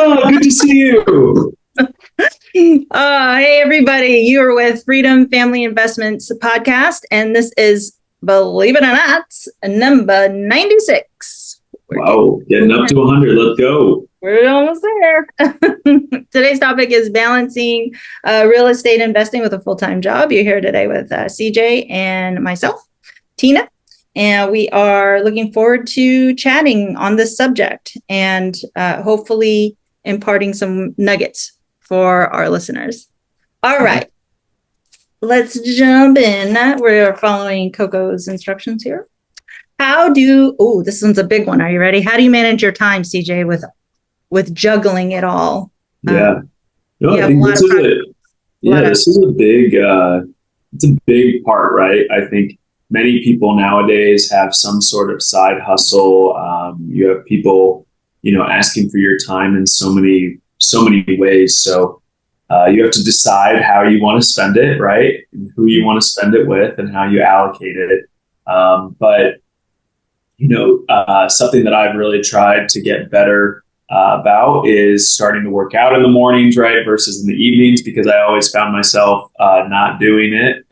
Good to see you. Hey, everybody. You are with Freedom Family Investments podcast, and this is, believe it or not, number 96. Wow, getting up to 100. Let's go. We're almost there. Today's topic is balancing real estate investing with a full-time job. You're here today with CJ and myself, Tina, and we are looking forward to chatting on this subject and hopefully imparting some nuggets for our listeners. All right, let's jump in. We're following Coco's instructions here. This one's a big one. Are you ready? How do you manage your time, CJ, with juggling it all? Yeah. I think this is a big, it's a big part, right? I think many people nowadays have some sort of side hustle. You have people, asking for your time in so many ways. So you have to decide how you want to spend it, right? And who you want to spend it with and how you allocate it. But something that I've really tried to get better about is starting to work out in the mornings, right, versus in the evenings, because I always found myself not doing it,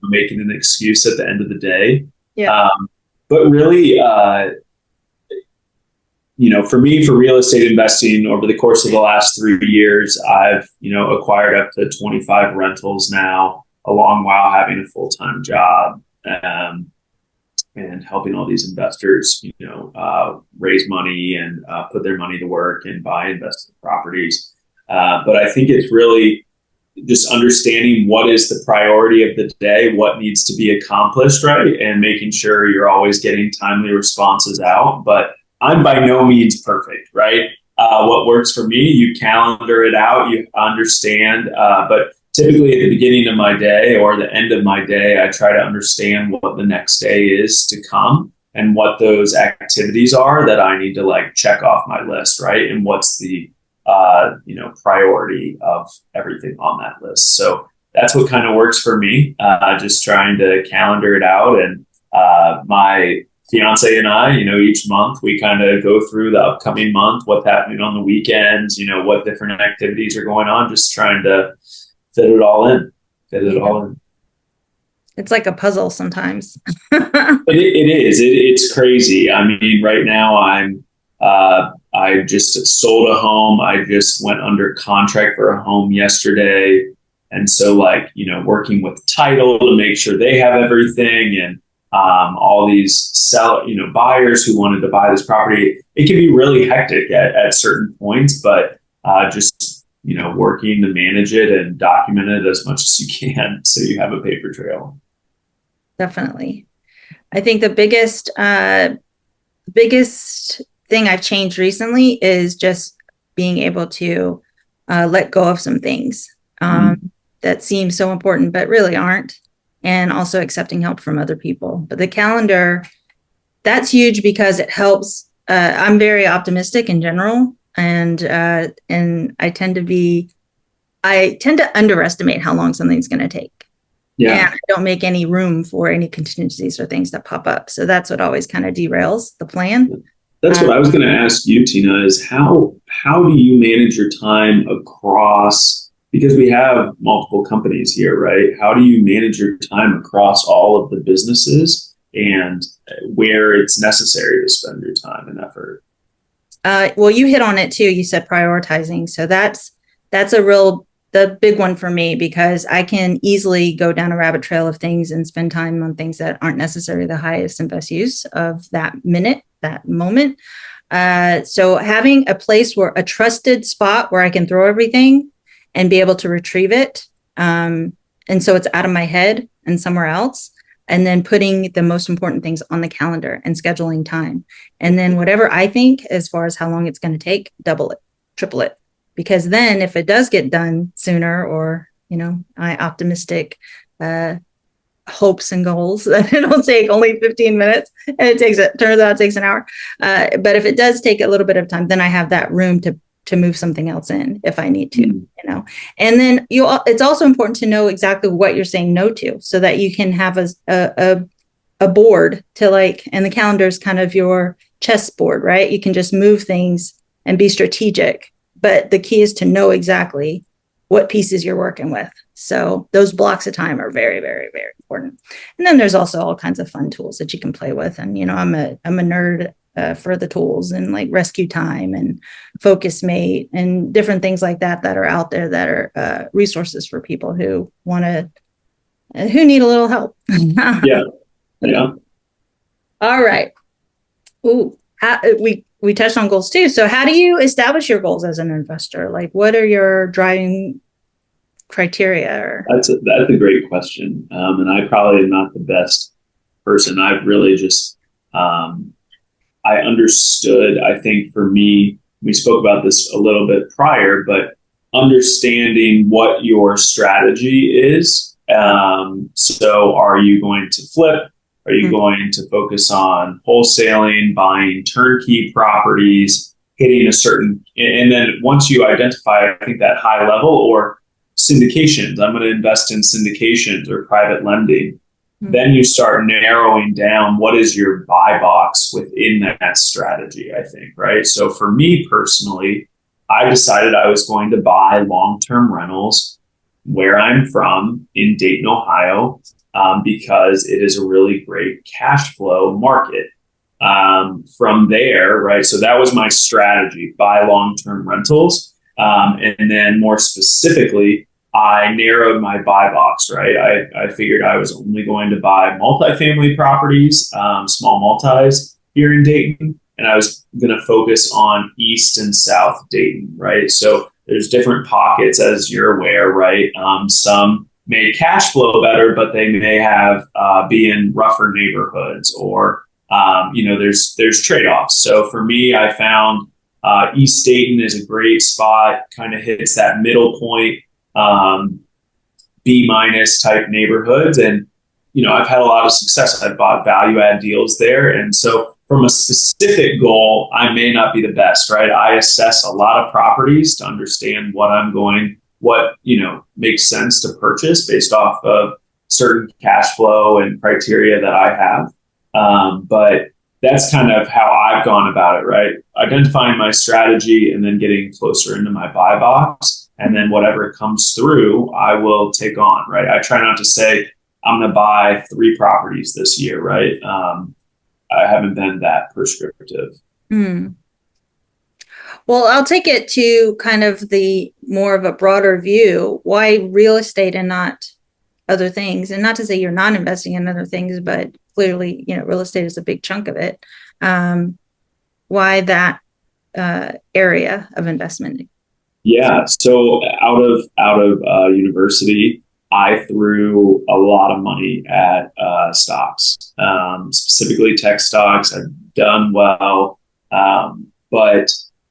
making an excuse at the end of the day. Yeah. But really, for me, for real estate investing over the course of the last 3 years, I've, acquired up to 25 rentals now, along while having a full-time job. And helping all these investors, raise money and put their money to work and buy investment properties. But I think it's really just understanding what is the priority of the day, what needs to be accomplished, right? And making sure you're always getting timely responses out. But I'm by no means perfect, right? What works for me, you calendar it out, you understand, but typically at the beginning of my day or the end of my day, I try to understand what the next day is to come and what those activities are that I need to check off my list, right? And what's the, priority of everything on that list. So that's what kind of works for me, just trying to calendar it out. And my fiance and I, each month we kind of go through the upcoming month, what's happening on the weekends, what different activities are going on, just trying to fit it all in. It's like a puzzle sometimes. It is. It's crazy. I mean, right now I just sold a home. I just went under contract for a home yesterday. And so working with title to make sure they have everything and all these buyers who wanted to buy this property, it can be really hectic at certain points, but just working to manage it and document it as much as you can so you have a paper trail. Definitely. I think the biggest thing I've changed recently is just being able to let go of some things that seem so important, but really aren't. And also accepting help from other people. But the calendar, that's huge because it helps. I'm very optimistic in general. And I tend to underestimate how long something's going to take. Yeah. And I don't make any room for any contingencies or things that pop up. So that's what always kind of derails the plan. That's what I was going to ask you, Tina, is how do you manage your time across, because we have multiple companies here, right? How do you manage your time across all of the businesses and where it's necessary to spend your time and effort? Well, you hit on it too. You said prioritizing. So that's the big one for me, because I can easily go down a rabbit trail of things and spend time on things that aren't necessarily the highest and best use of that moment. So having a place a trusted spot where I can throw everything and be able to retrieve it. And so it's out of my head and somewhere else. And then putting the most important things on the calendar and scheduling time. And then whatever I think as far as how long it's going to take, double it, triple it. Because then if it does get done sooner, or, I optimistic hopes and goals that it'll take only 15 minutes and turns out it takes an hour. But if it does take a little bit of time, then I have that room to move something else in if I need to, And then it's also important to know exactly what you're saying no to, so that you can have a board to and the calendar is kind of your chessboard, right? You can just move things and be strategic but the key is to know exactly what pieces you're working with. So those blocks of time are very, very, very important. And then there's also all kinds of fun tools that you can play with. And, I'm a nerd for the tools, and like Rescue Time and Focus Mate and different things like that are out there that are resources for people who who need a little help. Yeah. All right. Ooh, we touched on goals too. So how do you establish your goals as an investor? Like, what are your driving criteria? That's a great question. And I probably am not the best person. I've really just, I understood, I think for me, we spoke about this a little bit prior, but understanding what your strategy is. So are you going to flip? Are you going to focus on wholesaling, buying turnkey properties, hitting a certain, and then once you identify, I think that high level, or syndications, I'm going to invest in syndications or private lending. Then you start narrowing down what is your buy box within that strategy, I think, right? So for me personally, I decided I was going to buy long-term rentals where I'm from in Dayton, Ohio, because it is a really great cash flow market. From there, right? So that was my strategy, buy long-term rentals. And then more specifically, I narrowed my buy box, right? I figured I was only going to buy multifamily properties, small multis here in Dayton, and I was going to focus on East and South Dayton, right? So there's different pockets, as you're aware, right? Some may cash flow better, but they may have be in rougher neighborhoods, or there's trade-offs. So for me, I found East Dayton is a great spot, kind of hits that middle point, B- type neighborhoods. And, I've had a lot of success. I've bought value add deals there. And so from a specific goal, I may not be the best, right? I assess a lot of properties to understand what makes sense to purchase based off of certain cash flow and criteria that I have. But that's kind of how I've gone about it, right? Identifying my strategy and then getting closer into my buy box. And then whatever comes through, I will take on, right? I try not to say, I'm going to buy 3 properties this year, right? I haven't been that prescriptive. Well, I'll take it to kind of the more of a broader view. Why real estate and not other things? And not to say you're not investing in other things, but clearly, real estate is a big chunk of it. Why that area of investment? Yeah. So out of university, I threw a lot of money at stocks, specifically tech stocks. I've done well, but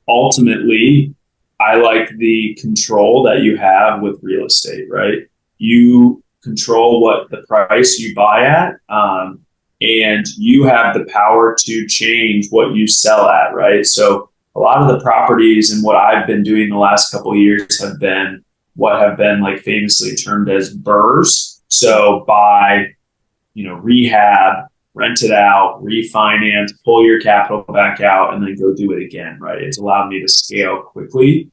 ultimately, I like the control that you have with real estate, right? You control what the price you buy at, and you have the power to change what you sell at, right? So a lot of the properties and what I've been doing the last couple of years have been like famously termed as BRRRRs. So buy, rehab, rent it out, refinance, pull your capital back out, and then go do it again, right? It's allowed me to scale quickly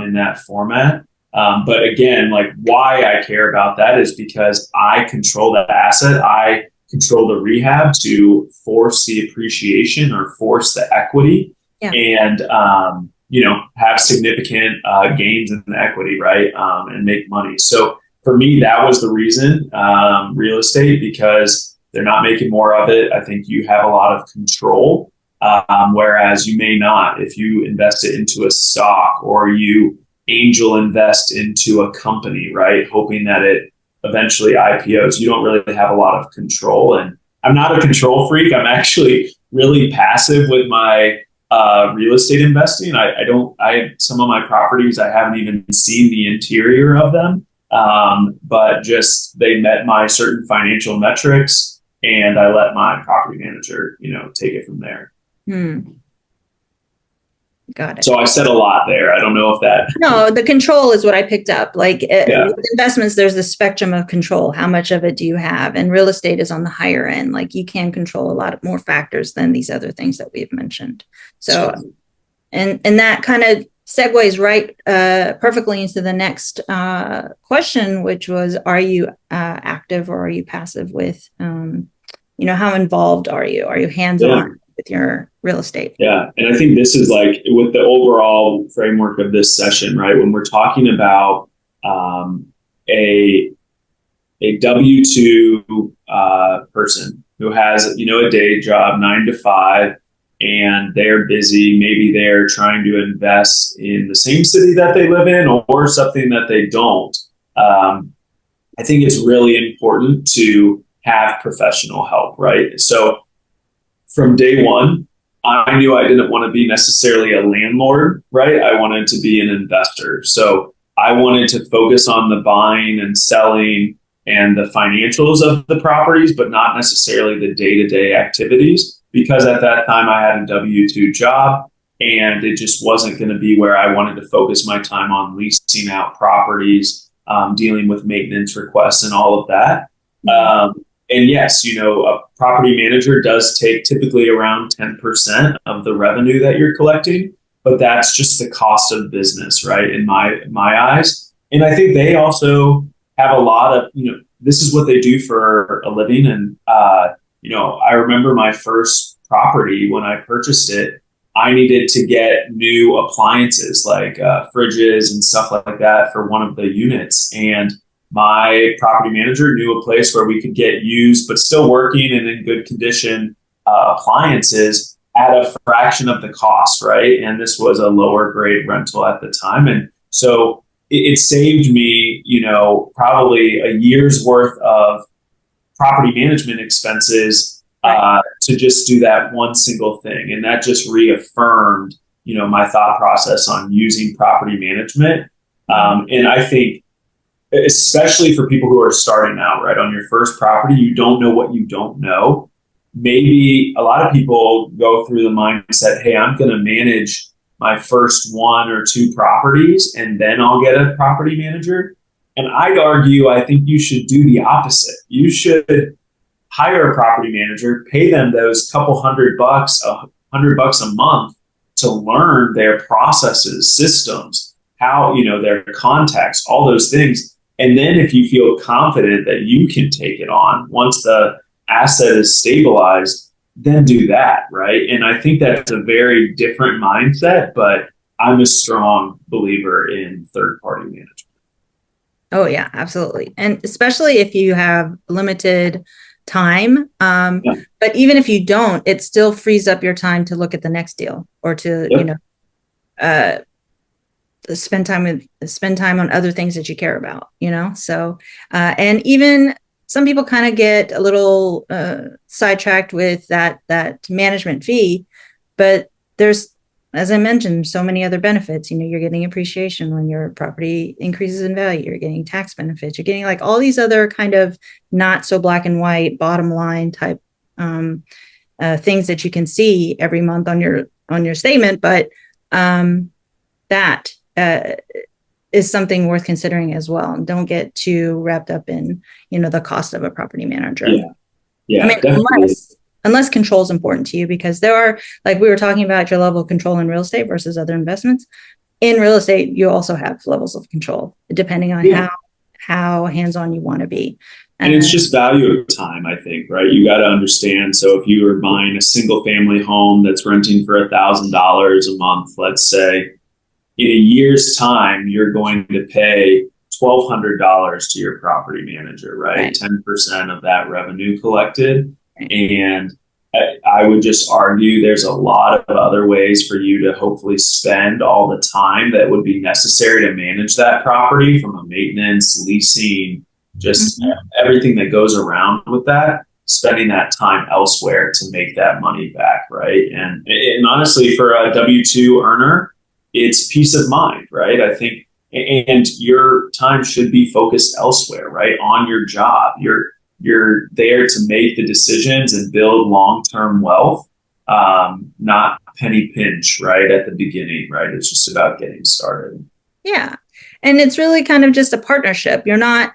in that format. But again, like why I care about that is because I control that asset. I control the rehab to force the appreciation or force the equity. Yeah. And, have significant gains in the equity, right? And make money. So for me, that was the reason, real estate, because they're not making more of it. I think you have a lot of control, whereas you may not if you invest it into a stock or you angel invest into a company, right? Hoping that it eventually IPOs. You don't really have a lot of control. And I'm not a control freak. I'm actually really passive with my real estate investing. Some of my properties, I haven't even seen the interior of them, but just they met my certain financial metrics, and I let my property manager, take it from there. Got it. So I said a lot there. I don't know if that. No, the control is what I picked up. Like with investments, there's a spectrum of control. How much of it do you have? And real estate is on the higher end. Like you can control a lot more factors than these other things that we've mentioned. So, and that kind of segues right perfectly into the next question, which was, are you active or are you passive with, how involved are you? Are you hands-on with your real estate? Yeah. And I think this is like with the overall framework of this session, right? When we're talking about a W-2 person who has, a day job, 9 to 5, and they're busy. Maybe they're trying to invest in the same city that they live in or something that they don't. I think it's really important to have professional help, right? So from day one, I knew I didn't want to be necessarily a landlord, right? I wanted to be an investor. So I wanted to focus on the buying and selling and the financials of the properties, but not necessarily the day-to-day activities, because at that time I had a W-2 job and it just wasn't going to be where I wanted to focus my time on leasing out properties, dealing with maintenance requests and all of that. And yes, a property manager does take typically around 10% of the revenue that you're collecting, but that's just the cost of business, right? In my eyes. And I think they also have a lot of, this is what they do for a living. And, I remember my first property when I purchased it, I needed to get new appliances like fridges and stuff like that for one of the units. And my property manager knew a place where we could get used, but still working and in good condition appliances at a fraction of the cost, right? And this was a lower grade rental at the time. And so it saved me, probably a year's worth of property management expenses to just do that one single thing. And that just reaffirmed, my thought process on using property management. And I think, especially for people who are starting out, right, on your first property, you don't know what you don't know. Maybe a lot of people go through the mindset, hey, I'm going to manage my first 1 or 2 properties and then I'll get a property manager. And I'd argue, I think you should do the opposite. You should hire a property manager, pay them those couple $100, $100 a month to learn their processes, systems, how, their contacts, all those things. And then if you feel confident that you can take it on once the asset is stabilized, then do that, right? And I think that's a very different mindset, but I'm a strong believer in third-party management. Oh, yeah, absolutely. And especially if you have limited time. But even if you don't, it still frees up your time to look at the next deal or to, spend time on other things that you care about, So, and even some people kind of get a little sidetracked with that management fee, but there's, as I mentioned, so many other benefits. You're getting appreciation when your property increases in value. You're getting tax benefits. You're getting like all these other kind of not so black and white bottom line type things that you can see every month on your statement. But that is something worth considering as well. And don't get too wrapped up in the cost of a property manager. Yeah, I mean, definitely. Unless control is important to you, because there are, like we were talking about, your level of control in real estate versus other investments. In real estate, you also have levels of control depending on how hands-on you want to be. And it's just value of time, I think, right? You got to understand. So if you were buying a single family home that's renting for $1,000 a month, let's say, in a year's time, you're going to pay $1,200 to your property manager, right? 10% of that revenue collected. And I would just argue there's a lot of other ways for you to hopefully spend all the time that would be necessary to manage that property, from a maintenance, leasing, just everything that goes around with that, spending that time elsewhere to make that money back, right? And honestly, for a W-2 earner, it's peace of mind, right? I think, and your time should be focused elsewhere, right? On your job. You're there to make the decisions and build long-term wealth, not penny pinch right at the beginning, right? It's just about getting started. Yeah. And it's really kind of just a partnership. You're not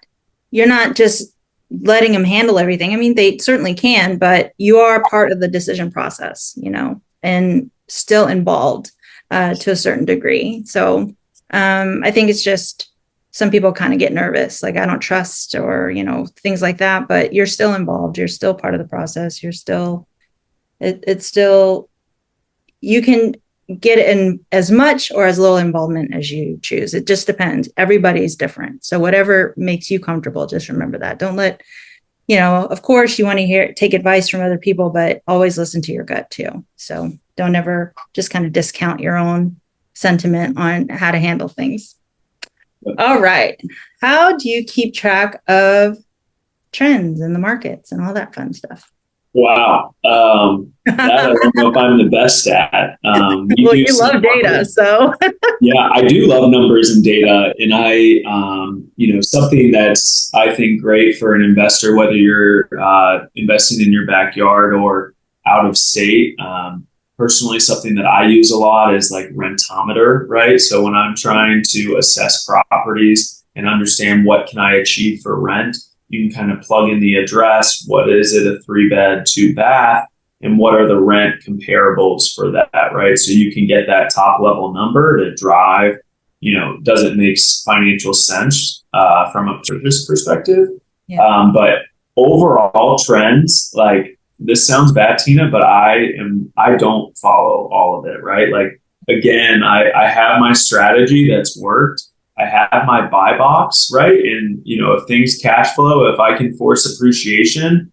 just letting them handle everything. I mean, they certainly can, but you are part of the decision process, and still involved. to a certain degree. So I think it's just some people kind of get nervous, like I don't trust, or, things like that, but you're still involved. You're still part of the process. You're still, it's still, you can get in as much or as little involvement as you choose. It just depends. Everybody's different. So whatever makes you comfortable, just remember that. Don't let, of course you want to take advice from other people, but always listen to your gut too. So don't ever just kind of discount your own sentiment on how to handle things. All right. How do you keep track of trends in the markets and all that fun stuff? Wow. That I don't know if I'm the best at. You love data, so. Yeah, I do love numbers and data. And something that's, I think, great for an investor, whether you're investing in your backyard or out of state. Personally, something that I use a lot is like Rentometer, right? So when I'm trying to assess properties and understand what can I achieve for rent, you can kind of plug in the address. What is it, a 3-bed, 2-bath? And what are the rent comparables for that, right? So you can get that top level number to drive, does it make financial sense from a purchase perspective? Yeah. But overall trends, like, this sounds bad, Tina, but I don't follow all of it, right? Like, again, I have my strategy that's worked. I have my buy box, right? And, if things cash flow, if I can force appreciation,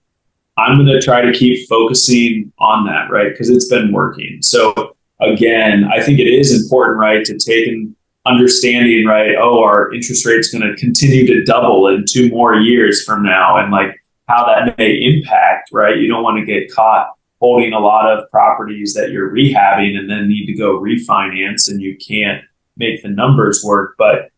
I'm going to try to keep focusing on that, right? Because it's been working. So again, I think it is important, right, to take an understanding, right? Oh, our interest rate's going to continue to double in 2 more years from now. And like how that may impact, right? You don't want to get caught holding a lot of properties that you're rehabbing and then need to go refinance and you can't make the numbers work. But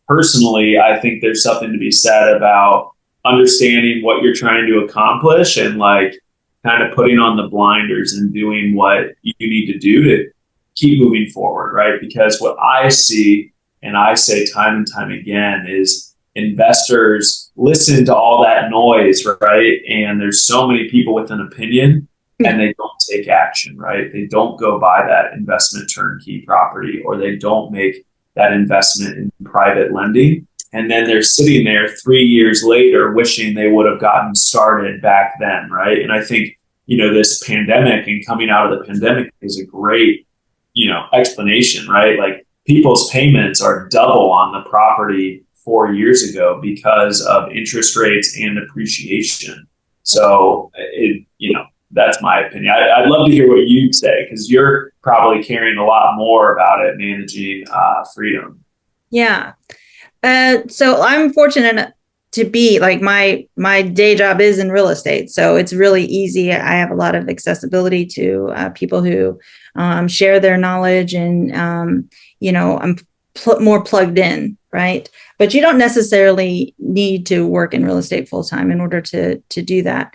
personally, I think there's something to be said about understanding what you're trying to accomplish and like kind of putting on the blinders and doing what you need to do to keep moving forward, right? Because what I see, and I say time and time again, is investors listen to all that noise, right? And there's so many people with an opinion and they don't take action, right? They don't go buy that investment turnkey property, or they don't make that investment in private lending. And then they're sitting there 3 years later wishing they would have gotten started back then, right? And I think, this pandemic and coming out of the pandemic is a great, explanation, right? Like, people's payments are double on the property 4 years ago because of interest rates and appreciation. So, that's my opinion. I'd love to hear what you'd say, because you're probably caring a lot more about it, managing freedom. Yeah. So I'm fortunate enough to be like my day job is in real estate. So it's really easy. I have a lot of accessibility to people who share their knowledge, and, I'm more plugged in, right? But you don't necessarily need to work in real estate full time in order to do that.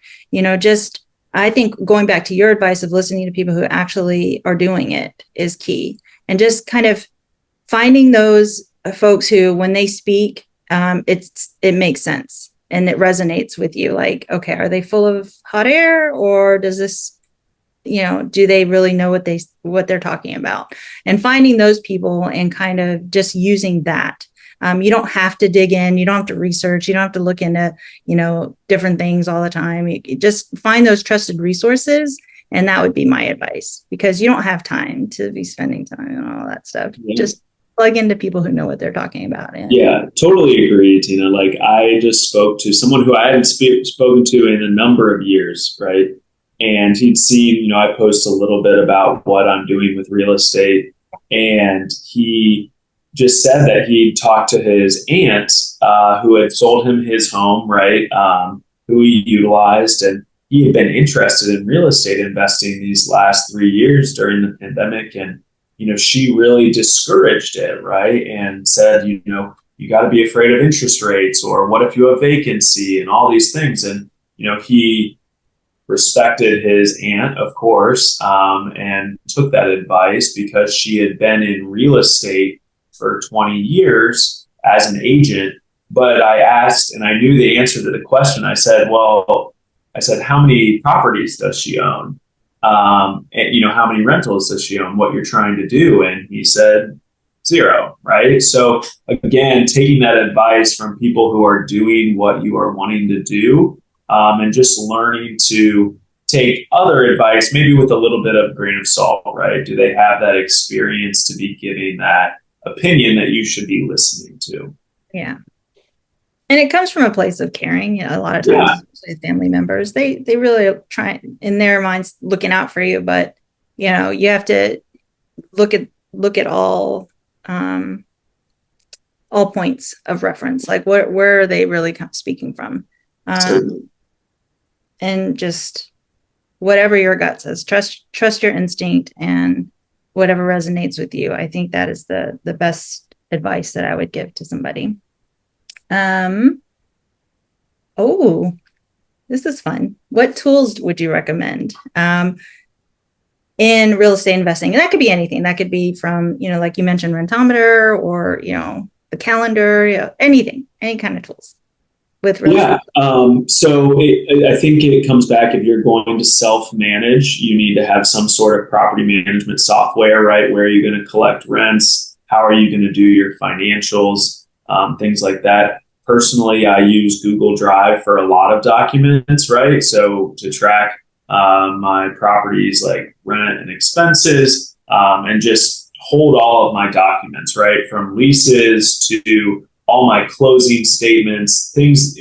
I think going back to your advice of listening to people who actually are doing it is key, and just kind of finding those folks who, when they speak, it makes sense and it resonates with you. Like, okay, are they full of hot air, or does this, do they really know what they're talking about? And finding those people and kind of just using that. You don't have to dig in. You don't have to research. You don't have to look into, different things all the time. You just find those trusted resources. And that would be my advice, because you don't have time to be spending time and all that stuff. Yeah. Just plug into people who know what they're talking about. Yeah, totally agree, Tina. Like, I just spoke to someone who I hadn't spoken to in a number of years, right? And he'd seen, I post a little bit about what I'm doing with real estate. And he just said that he'd talked to his aunt who had sold him his home, right? Who he utilized. And he had been interested in real estate investing these last 3 years during the pandemic. And, she really discouraged it, right? And said, you got to be afraid of interest rates, or what if you have vacancy, and all these things. And, he respected his aunt, of course, and took that advice because she had been in real estate for 20 years as an agent. But I asked, and I knew the answer to the question. I said, how many properties does she own? and, how many rentals does she own, what you're trying to do? And he said 0, right? So again, taking that advice from people who are doing what you are wanting to do, and just learning to take other advice, maybe with a little bit of grain of salt, right? Do they have that experience to be giving that opinion that you should be listening to? Yeah. And it comes from a place of caring. A lot of times, family members, they really are trying in their minds looking out for you, but you have to look at all points of reference, like where are they really speaking from, and just whatever your gut says, trust your instinct and whatever resonates with you. I think that is the best advice that I would give to somebody. Oh, this is fun. What tools would you recommend in real estate investing? And that could be anything. That could be from, like you mentioned, Rentometer, or, the calendar, anything, any kind of tools with real estate. So I think it comes back, if you're going to self-manage, you need to have some sort of property management software, right? Where are you going to collect rents? How are you going to do your financials? Things like that. Personally, I use Google Drive for a lot of documents, right? So to track my properties like rent and expenses, and just hold all of my documents, right? From leases to all my closing statements, things,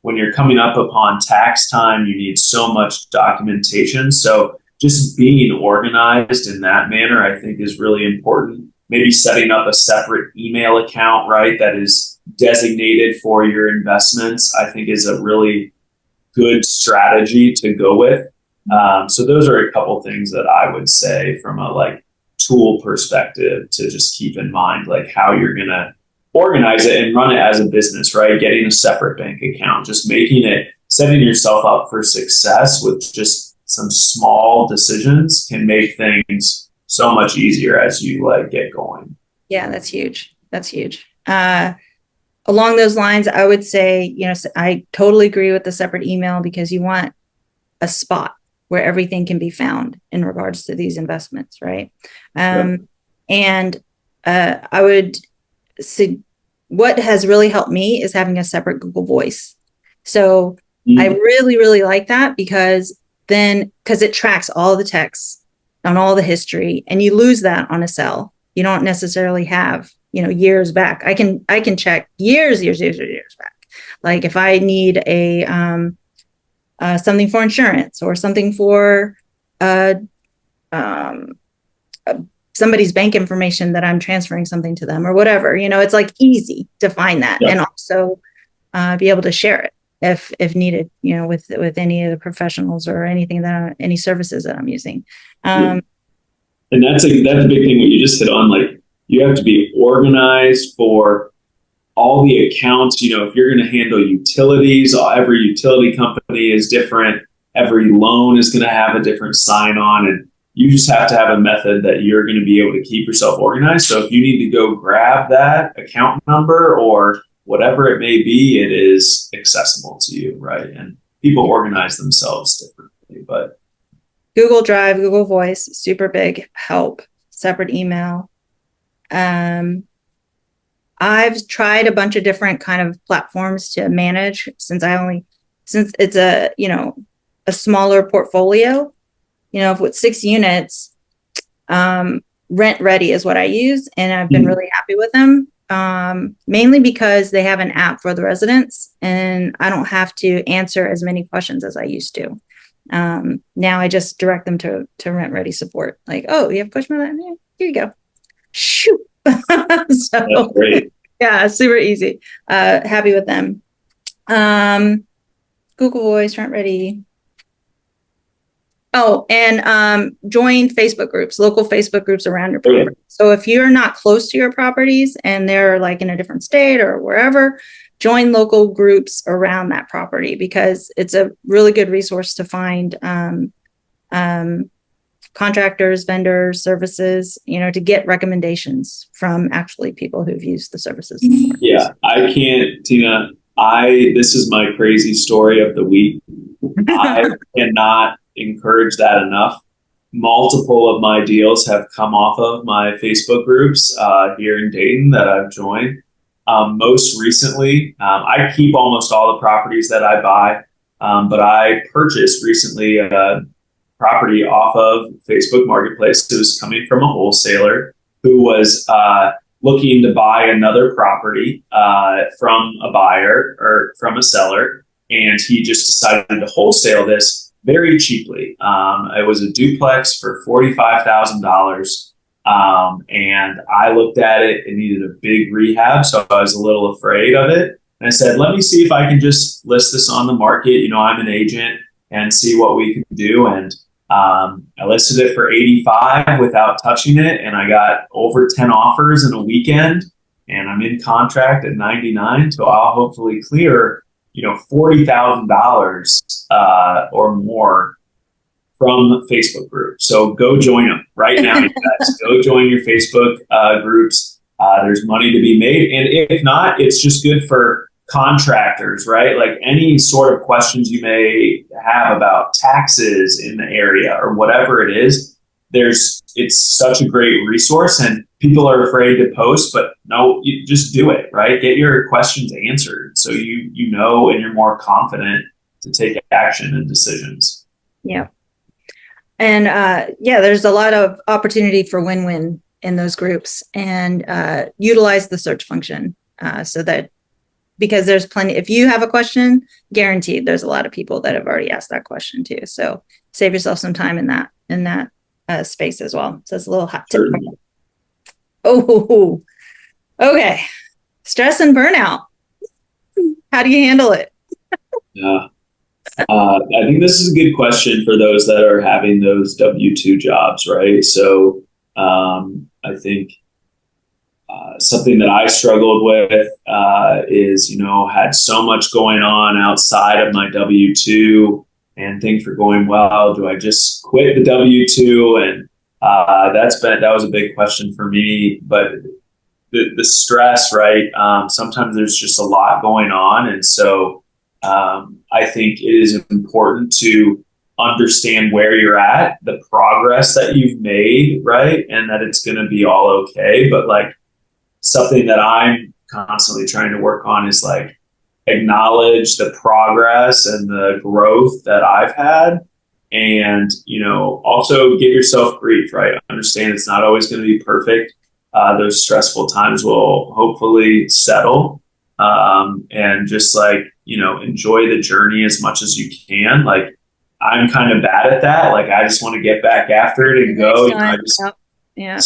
when you're coming up upon tax time, you need so much documentation. So just being organized in that manner, I think, is really important. Maybe setting up a separate email account, right, that is designated for your investments, I think, is a really good strategy to go with. So those are a couple things that I would say from a tool perspective to just keep in mind, like how you're going to organize it and run it as a business, right? Getting a separate bank account, just setting yourself up for success with just some small decisions can make things so much easier as you get going. Yeah, that's huge. That's huge. Along those lines, I would say, I totally agree with the separate email, because you want a spot where everything can be found in regards to these investments, right? And I would say what has really helped me is having a separate Google Voice. So I really, really like that, because it tracks all the texts on all the history, and you lose that on a cell. You don't necessarily have, years back. I can check years back. Like if I need something for insurance, or something for somebody's bank information that I'm transferring something to them, or whatever, it's easy to find that, and also be able to share it if needed, with any of the professionals or any services that I'm using. And that's a big thing what you just hit on. You have to be organized for all the accounts. If you're going to handle utilities, every utility company is different. Every loan is going to have a different sign on, and you just have to have a method that you're going to be able to keep yourself organized. So if you need to go grab that account number or whatever it may be, it is accessible to you, right? And people organize themselves differently, but Google Drive, Google Voice, super big help. Separate email. I've tried a bunch of different kind of platforms to manage, since it's a smaller portfolio, with 6 units, Rent Ready is what I use. And I've been really happy with them. Mainly because they have an app for the residents, and I don't have to answer as many questions as I used to. Now I just direct them to Rent Ready support. Oh, you have a question about that? Yeah, here you go. Shoot. So that's great. Yeah, super easy. Happy with them. Google Voice, Rent Ready. Oh, and join Facebook groups, local Facebook groups around your property. Okay. So if you're not close to your properties and they're in a different state or wherever, join local groups around that property, because it's a really good resource to find contractors, vendors, services, to get recommendations from actually people who've used the services before. Yeah, I can't, Tina, this is my crazy story of the week. I cannot encourage that enough. Multiple of my deals have come off of my Facebook groups here in Dayton that I've joined. Most recently, I keep almost all the properties that I buy, but I purchased recently a property off of Facebook Marketplace. It was coming from a wholesaler who was looking to buy another property from a buyer or from a seller, and he just decided to wholesale this very cheaply. It was a duplex for $45,000. And I looked at it, it needed a big rehab, so I was a little afraid of it. And I said, let me see if I can just list this on the market. You know, I'm an agent, and see what we can do. And I listed it for 85 without touching it, and I got over 10 offers in a weekend, and I'm in contract at 99. So I'll hopefully clear, you know, $40,000 or more from the Facebook group. So go join them right now, you guys. Go join your Facebook groups. There's money to be made. And if not, it's just good for contractors, right? Like any sort of questions you may have about taxes in the area or whatever it is, it's such a great resource, and people are afraid to post, but no, you just do it, right? Get your questions answered so you know, and you're more confident to take action and decisions. Yeah. And there's a lot of opportunity for win-win in those groups, and utilize the search function so that, because there's plenty, if you have a question, guaranteed there's a lot of people that have already asked that question too. So save yourself some time in that space as well. So it's a little hot tip. Oh, okay. Stress and burnout. How do you handle it? Yeah. I think this is a good question for those that are having those W-2 jobs, right? So I think something that I struggled with is, you know, had so much going on outside of my W-2 and things were going well. Do I just quit the W-2? And that was a big question for me. But the stress, right? Sometimes there's just a lot going on. And so I think it is important to understand where you're at, the progress that you've made, right? And that it's going to be all okay. But like something that I'm constantly trying to work on is like acknowledge the progress and the growth that I've had. And, you know, also get yourself grief, right? Understand it's not always going to be perfect. Those stressful times will hopefully settle. And just like, you know, enjoy the journey as much as you can. Like I'm kind of bad at that. Like I just want to get back after it and go. You know, I just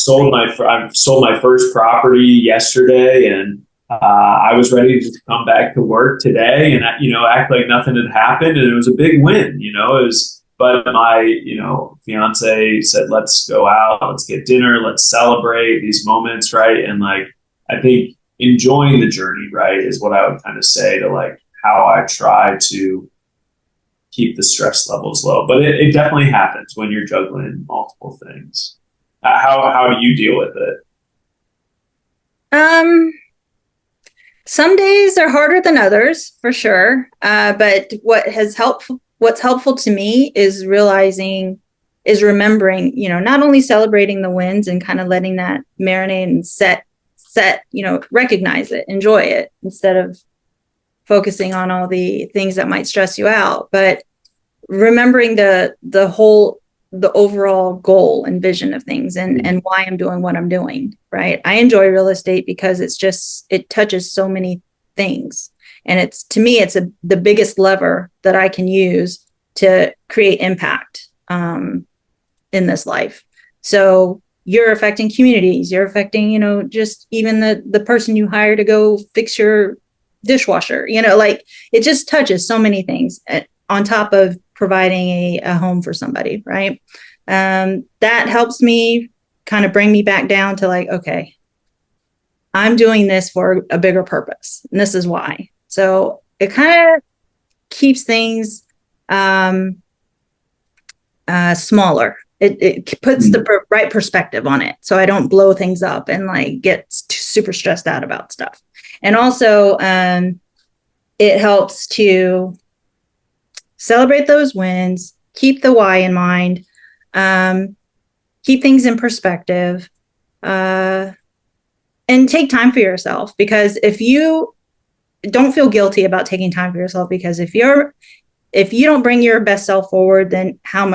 sold my first property yesterday, and I was ready to just come back to work today and, you know, act like nothing had happened. And it was a big win, you know, but my, you know, fiance said, let's go out, let's get dinner, let's celebrate these moments. Right. And like, I think enjoying the journey, right, is what I would kind of say to like how I try to keep the stress levels low. But it definitely happens when you're juggling multiple things. How do you deal with it? Some days are harder than others, for sure. But what's helpful to me is remembering, you know, not only celebrating the wins and kind of letting that marinate and set, you know, recognize it, enjoy it, instead of focusing on all the things that might stress you out, but remembering the overall goal and vision of things and why I'm doing what I'm doing, right? I enjoy real estate because it touches so many things. And to me, it's the biggest lever that I can use to create impact in this life. So you're affecting communities, you're affecting, you know, just even the person you hire to go fix your dishwasher, you know, like it just touches so many things on top of providing a home for somebody, right? That helps me kind of bring me back down to like, okay, I'm doing this for a bigger purpose, and this is why. So it kind of keeps things smaller. It puts the right perspective on it, so I don't blow things up and like get super stressed out about stuff. And also, it helps to celebrate those wins, keep the why in mind, keep things in perspective, and take time for yourself. Because if you don't feel guilty about taking time for yourself, because if you don't bring your best self forward, then how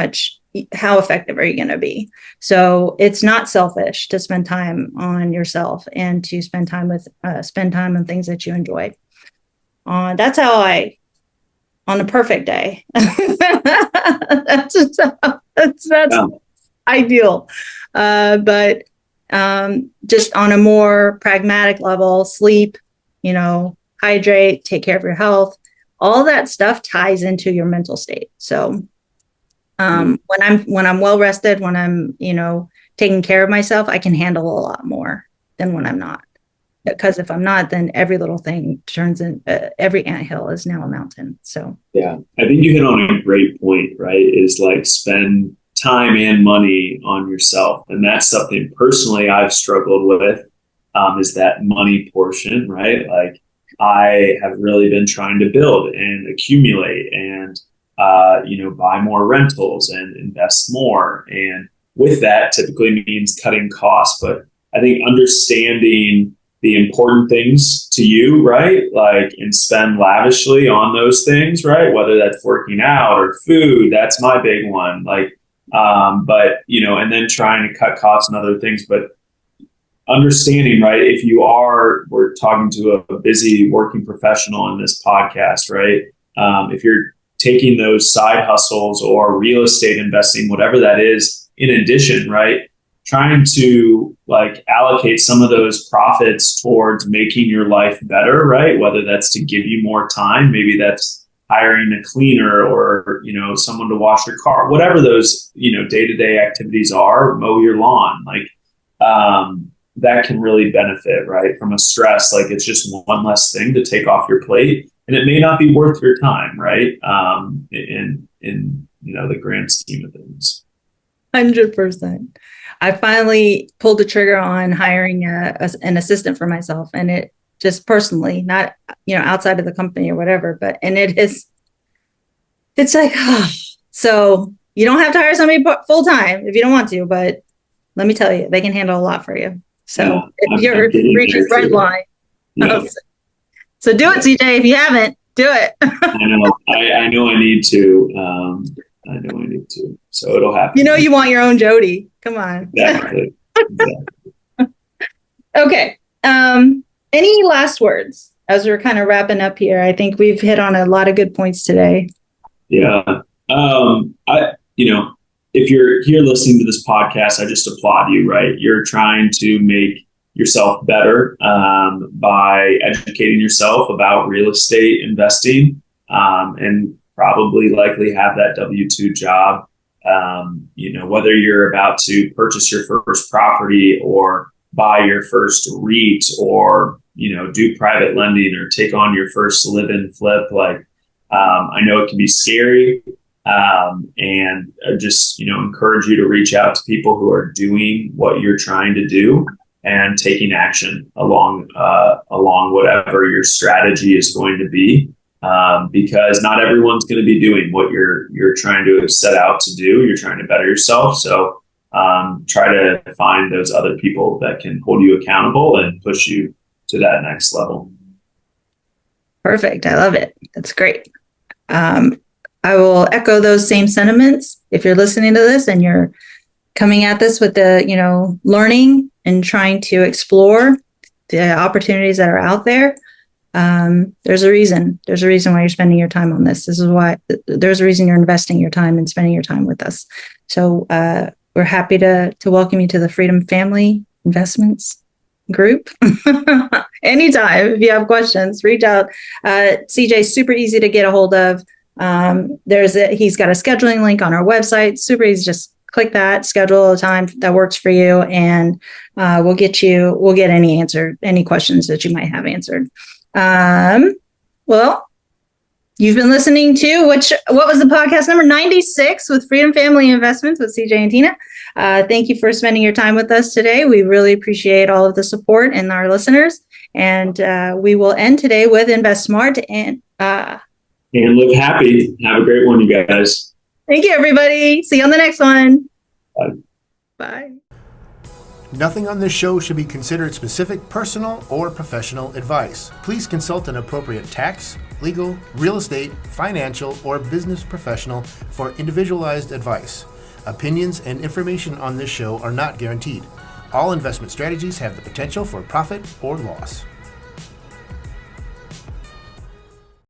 effective are you going to be? So it's not selfish to spend time on yourself and to spend time on things that you enjoy. That's how on a perfect day. that's ideal. But just on a more pragmatic level, sleep, hydrate, take care of your health, all that stuff ties into your mental state. So when I'm well rested, when I'm, taking care of myself, I can handle a lot more than when I'm not. Because if I'm not, then every little thing turns in, every anthill is now a mountain. So yeah, I think you hit on a great point, right? Is like spend time and money on yourself. And that's something personally I've struggled with, is that money portion, right? Like I have really been trying to build and accumulate and, buy more rentals and invest more. And with that typically means cutting costs. But I think understanding the important things to you, right? Like, and spend lavishly on those things, right? Whether that's working out or food, that's my big one. Like, but, and then trying to cut costs and other things, but understanding, right? If we're talking to a busy working professional in this podcast, right? If you're taking those side hustles or real estate investing, whatever that is, in addition, right? Trying to like allocate some of those profits towards making your life better, right? Whether that's to give you more time, maybe that's hiring a cleaner or, someone to wash your car, whatever those, day-to-day activities are, mow your lawn, like, that can really benefit, right? From a stress, like it's just one less thing to take off your plate and it may not be worth your time, right? In the grand scheme of things. 100%. I finally pulled the trigger on hiring an assistant for myself, and it just personally, not, outside of the company or whatever, and it's like, so you don't have to hire somebody full time if you don't want to, but let me tell you, they can handle a lot for you. So if you're reaching front line, so do it, CJ. If you haven't, do it. I know I need to. So it'll happen. You want your own Jody. Come on. Exactly. Okay. Any last words as we're kind of wrapping up here? I think we've hit on a lot of good points today. Yeah. If you're here listening to this podcast, I just applaud you, right? You're trying to make yourself better by educating yourself about real estate investing, and probably likely have that W-2 job. Whether you're about to purchase your first property or buy your first REIT or, do private lending or take on your first live-in flip. Like, I know it can be scary. And I just, encourage you to reach out to people who are doing what you're trying to do and taking action along whatever your strategy is going to be. Because not everyone's going to be doing what you're trying to set out to do. You're trying to better yourself. So, try to find those other people that can hold you accountable and push you to that next level. Perfect. I love it. That's great. I will echo those same sentiments. If you're listening to this and you're coming at this with the, learning and trying to explore the opportunities that are out there, there's a reason. There's a reason why you're spending your time on this. This is why there's a reason you're investing your time and spending your time with us. So we're happy to welcome you to the Freedom Family Investments group. Anytime, if you have questions, reach out. CJ's super easy to get a hold of. He's got a scheduling link on our website. Super easy. Just click that, schedule a time that works for you, and we'll get any questions that you might have answered. Well, you've been listening to what was the podcast number 96 with Freedom Family Investments with CJ and Tina. Thank you for spending your time with us today. We really appreciate all of the support and our listeners. And we will end today with Invest Smart and live happy. Have a great one, you guys. Thank you, everybody. See you on the next one. Bye. Bye. Nothing on this show should be considered specific personal or professional advice. Please consult an appropriate tax, legal, real estate, financial, or business professional for individualized advice. Opinions and information on this show are not guaranteed. All investment strategies have the potential for profit or loss.